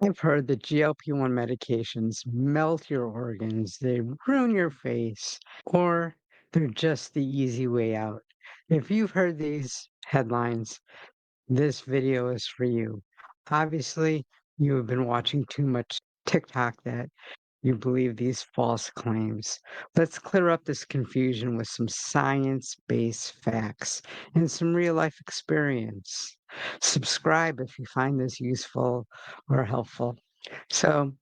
I've heard that GLP-1 medications melt your organs, they ruin your face, or they're just the easy way out. If you've heard these headlines, this video is for you. Obviously, you have been watching too much TikTok that you believe these false claims. Let's clear up this confusion with some science based facts and some real life experience. Subscribe if you find this useful or helpful. So,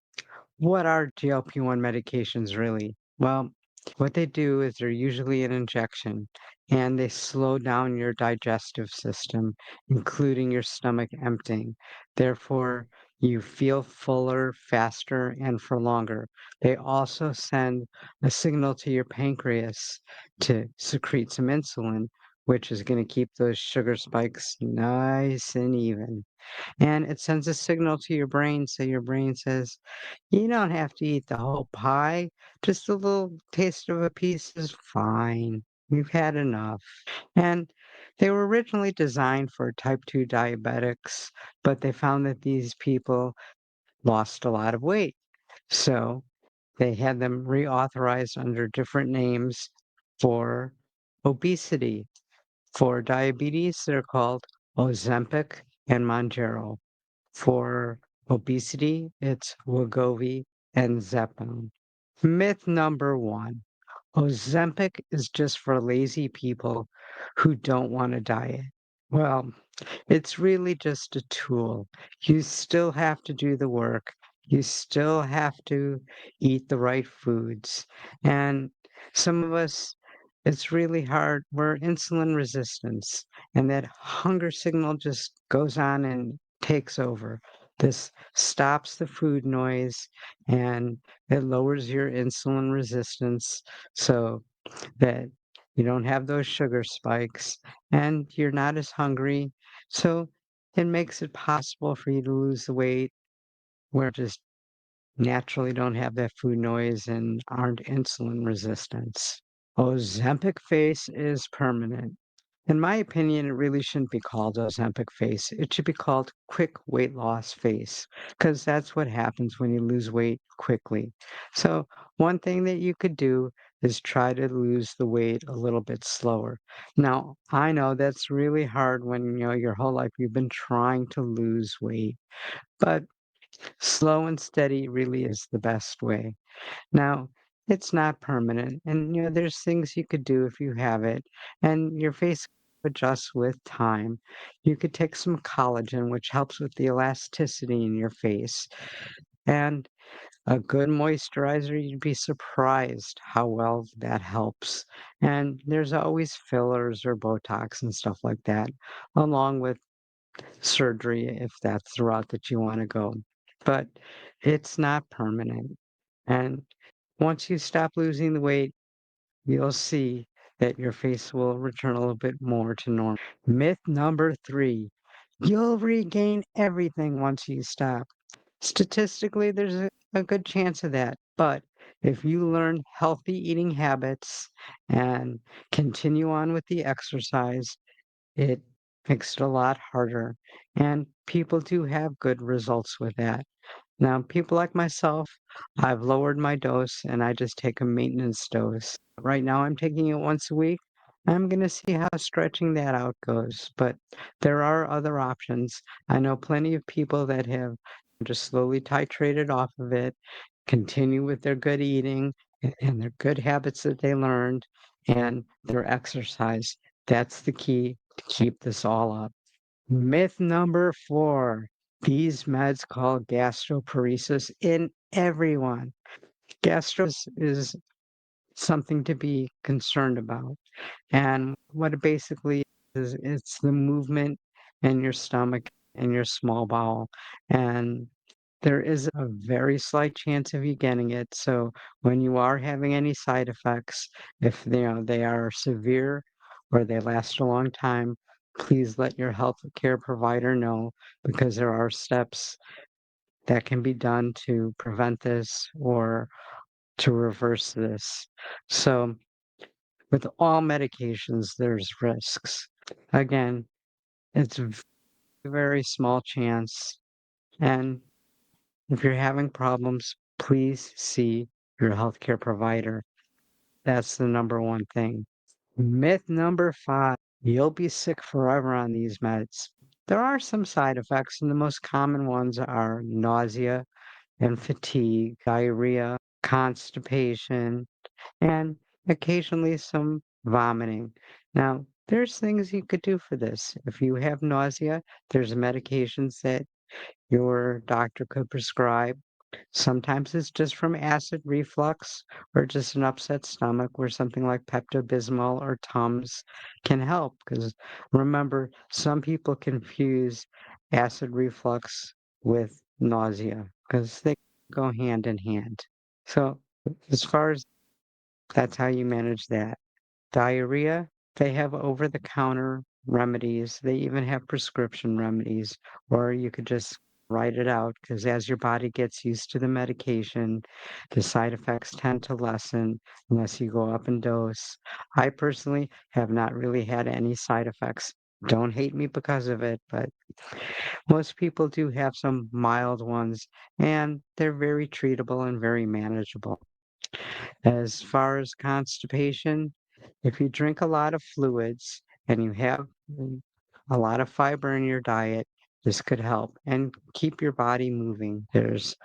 what are GLP-1 medications really? Well, what they do is they're usually an injection and they slow down your digestive system, including your stomach emptying. Therefore, you feel fuller, faster, and for longer. They also send a signal to your pancreas to secrete some insulin, which is going to keep those sugar spikes nice and even. And it sends a signal to your brain, so your brain says, you don't have to eat the whole pie. Just a little taste of a piece is fine. You've had enough. And they were originally designed for type 2 diabetics, but they found that these people lost a lot of weight. So they had them reauthorized under different names for obesity. For diabetes, they're called Ozempic and Mounjaro. For obesity, it's Wegovy and Zepbound. Myth number one, Ozempic is just for lazy people who don't want to diet. Well, it's really just a tool. You still have to do the work. You still have to eat the right foods. And some of us, it's really hard. We're insulin resistance, and that hunger signal just goes on and takes over. This stops the food noise and it lowers your insulin resistance so that you don't have those sugar spikes and you're not as hungry. So it makes it possible for you to lose the weight where just naturally don't have that food noise and aren't insulin resistance. Ozempic face is permanent. In my opinion, it really shouldn't be called Ozempic face. It should be called quick weight loss face because that's what happens when you lose weight quickly. So, one thing that you could do is try to lose the weight a little bit slower. Now, I know that's really hard when your whole life you've been trying to lose weight, but slow and steady really is the best way. Now, it's not permanent, and there's things you could do if you have it, and your face adjusts with time. You could take some collagen, which helps with the elasticity in your face, and a good moisturizer, you'd be surprised how well that helps. And there's always fillers or Botox and stuff like that, along with surgery if that's the route that you want to go. But it's not permanent. And once you stop losing the weight, you'll see that your face will return a little bit more to normal. Myth number three, you'll regain everything once you stop. Statistically, there's a good chance of that. But if you learn healthy eating habits and continue on with the exercise, it makes it a lot harder. And people do have good results with that. Now, people like myself, I've lowered my dose and I just take a maintenance dose. Right now, I'm taking it once a week. I'm going to see how stretching that out goes, but there are other options. I know plenty of people that have just slowly titrated off of it, continue with their good eating and their good habits that they learned and their exercise. That's the key to keep this all up. Myth number four, these meds call gastroparesis in everyone. Gastro is something to be concerned about. And what it basically is, it's the movement in your stomach and your small bowel. And there is a very slight chance of you getting it. So when you are having any side effects, if they are severe or they last a long time, please let your healthcare provider know because there are steps that can be done to prevent this or to reverse this. So with all medications, there's risks. Again, it's very small chance and If you're having problems, please see your healthcare provider. That's the number one thing. Myth number 5, you'll be sick forever on these meds. There are some side effects, and the most common ones are nausea and fatigue, diarrhea, constipation, and occasionally some vomiting. Now, there's things you could do for this. If you have nausea, there's medications that your doctor could prescribe. Sometimes it's just from acid reflux or just an upset stomach where something like Pepto-Bismol or Tums can help. Because remember, some people confuse acid reflux with nausea because they go hand in hand. So as far as that's how you manage that. Diarrhea, they have over-the-counter remedies. They even have prescription remedies, or you could just write it out because as your body gets used to the medication, the side effects tend to lessen unless you go up in dose. I personally have not really had any side effects. Don't hate me because of it, but most people do have some mild ones, and they're very treatable and very manageable. As far as constipation, if you drink a lot of fluids and you have a lot of fiber in your diet, this could help and keep your body moving. There's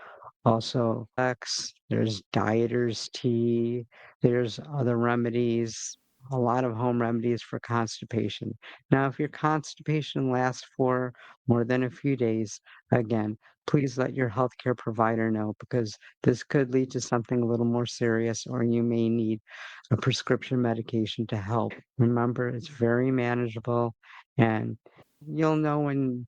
also X, there's dieter's tea, there's other remedies, a lot of home remedies for constipation. Now, if your constipation lasts for more than a few days, again, please let your healthcare provider know because this could lead to something a little more serious, or you may need a prescription medication to help. Remember, it's very manageable, and you'll know when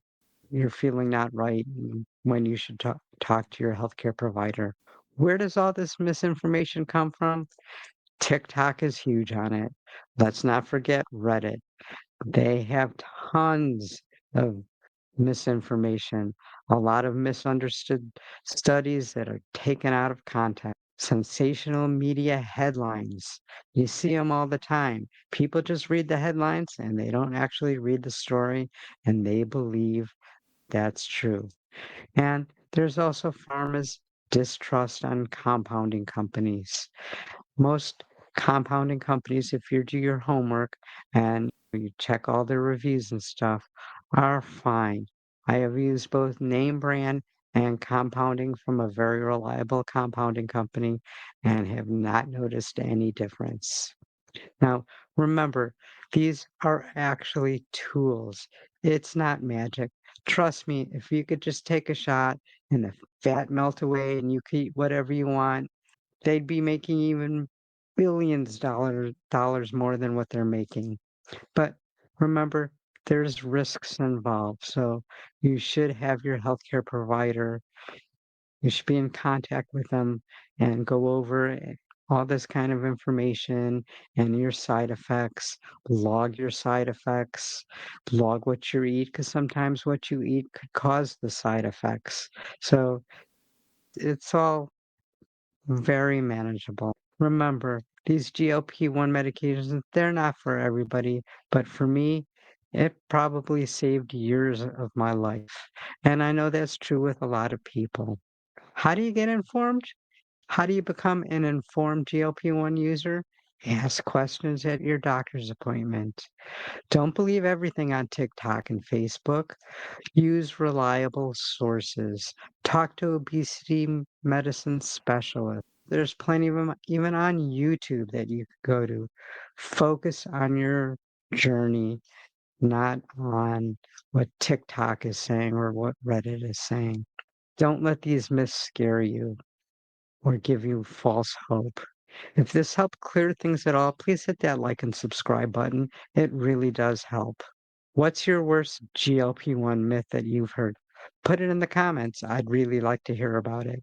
you're feeling not right and when you should talk to your healthcare provider. Where does all this misinformation come from? TikTok is huge on it. Let's not forget Reddit. They have tons of misinformation, a lot of misunderstood studies that are taken out of context. Sensational media headlines. You see them all the time. People just read the headlines and they don't actually read the story and they believe that's true. And there's also pharma's distrust on compounding companies. Most compounding companies, if you do your homework and you check all their reviews and stuff, are fine. I have used both name brand and compounding from a very reliable compounding company and have not noticed any difference. Now, remember, these are actually tools. It's not magic. Trust me, if you could just take a shot and the fat melt away and you could eat whatever you want, they'd be making even billions dollars more than what they're making. But remember, there's risks involved. So you should have your healthcare provider, you should be in contact with them and go over all this kind of information and your side effects, log your side effects, log what you eat, because sometimes what you eat could cause the side effects. So it's all very manageable. Remember, these GLP-1 medications, they're not for everybody, but for me, it probably saved years of my life. And I know that's true with a lot of people. How do you get informed? How do you become an informed GLP-1 user? Ask questions at your doctor's appointment. Don't believe everything on TikTok and Facebook. Use reliable sources. Talk to obesity medicine specialists. There's plenty of them even on YouTube that you could go to. Focus on your journey, not on what TikTok is saying or what Reddit is saying. Don't let these myths scare you or give you false hope. If this helped clear things at all, please hit that like and subscribe button. It really does help. What's your worst GLP-1 myth that you've heard? Put it in the comments. I'd really like to hear about it.